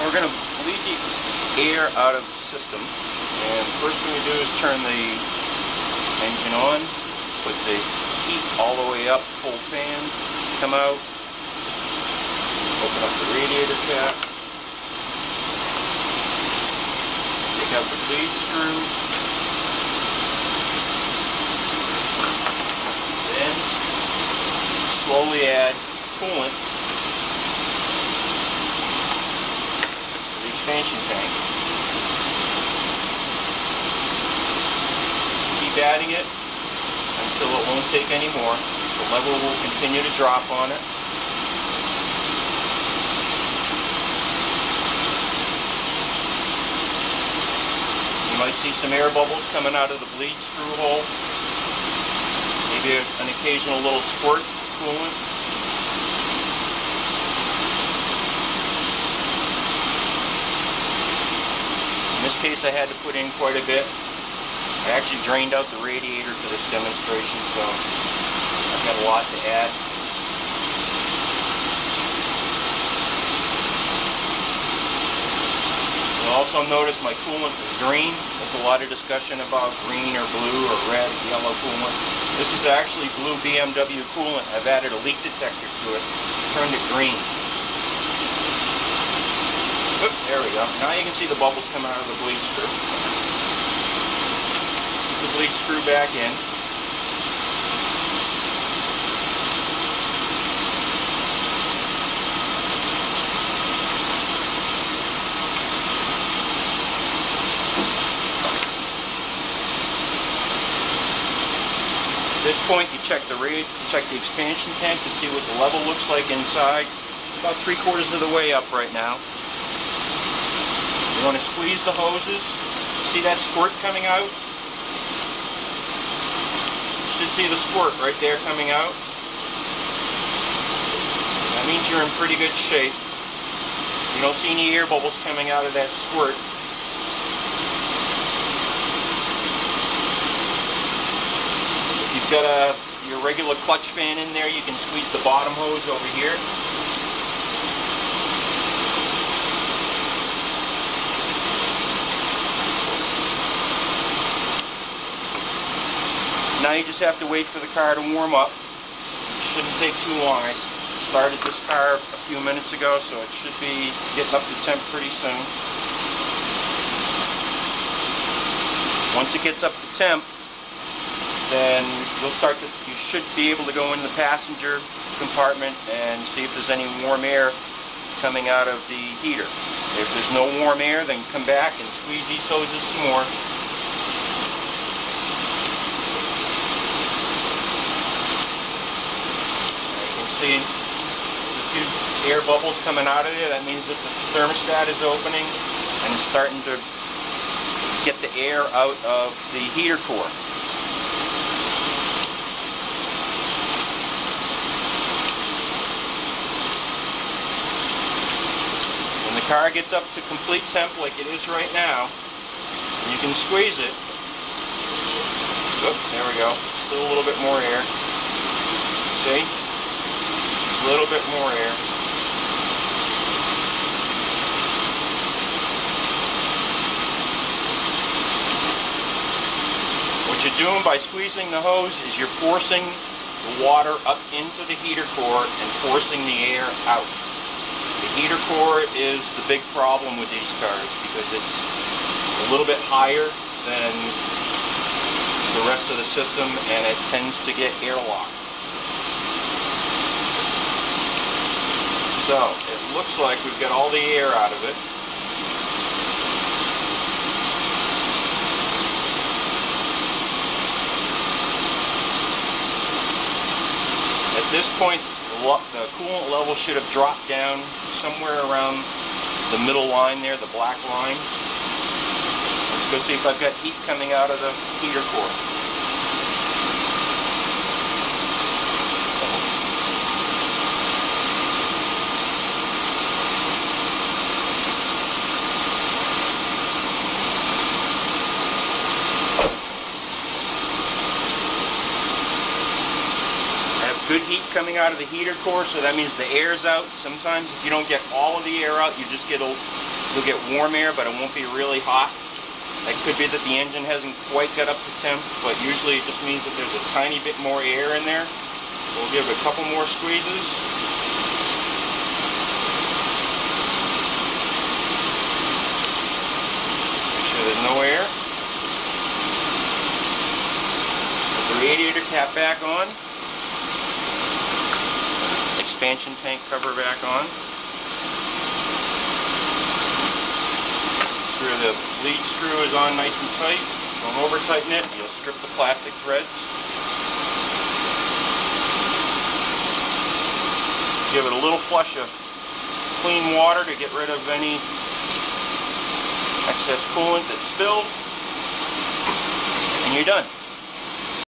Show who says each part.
Speaker 1: we're going to bleed the air out of the system, and the first thing we do is turn the engine on, put the heat all the way up, full fan, come out, open up the radiator cap, take out the bleed screw, then slowly add coolant to the expansion tank. Keep adding it until it won't take any more. The level will continue to drop on it. You might see some air bubbles coming out of the bleed screw hole. Maybe an occasional little squirt of coolant. In this case I had to put in quite a bit. I actually drained out the radiator for this demonstration, so I've got a lot to add. You'll also notice my coolant is green. There's a lot of discussion about green or blue or red, yellow coolant. This is actually blue BMW coolant. I've added a leak detector to it, turned it green. Oop, there we go. Now you can see the bubbles coming out of the bleed screw. Put the bleed screw back in. At this point, you check the expansion tank to see what the level looks like inside. It's about 3/4 of the way up right now. You want to squeeze the hoses. See that squirt coming out? You should see the squirt right there coming out. That means you're in pretty good shape. You don't see any air bubbles coming out of that squirt. If you've got your regular clutch fan in there, you can squeeze the bottom hose over here. Now you just have to wait for the car to warm up. It shouldn't take too long. I started this car a few minutes ago, so it should be getting up to temp pretty soon. Once it gets up to temp, then you should be able to go in the passenger compartment and see if there's any warm air coming out of the heater. If there's no warm air, then come back and squeeze these hoses some more. See, there's a few air bubbles coming out of there. That means that the thermostat is opening and it's starting to get the air out of the heater core. When the car gets up to complete temp like it is right now, you can squeeze it. Oh, there we go. Still a little bit more air. See? A little bit more air. What you're doing by squeezing the hose is you're forcing the water up into the heater core and forcing the air out. The heater core is the big problem with these cars because it's a little bit higher than the rest of the system and it tends to get airlocked. So, it looks like we've got all the air out of it. At this point, the coolant level should have dropped down somewhere around the middle line there, the black line. Let's go see if I've got heat coming out of the heater core. Good heat coming out of the heater core, so that means the air's out. Sometimes if you don't get all of the air out, you just get a You'll get warm air, but it won't be really hot. That could be that the engine hasn't quite got up to temp, but usually it just means that there's a tiny bit more air in there. We'll give it a couple more squeezes. Make sure there's no air. Put the radiator cap back on. Expansion tank cover back on. Make sure the lead screw is on nice and tight. Don't over tighten it, you'll strip the plastic threads. Give it a little flush of clean water to get rid of any excess coolant that's spilled, and you're done.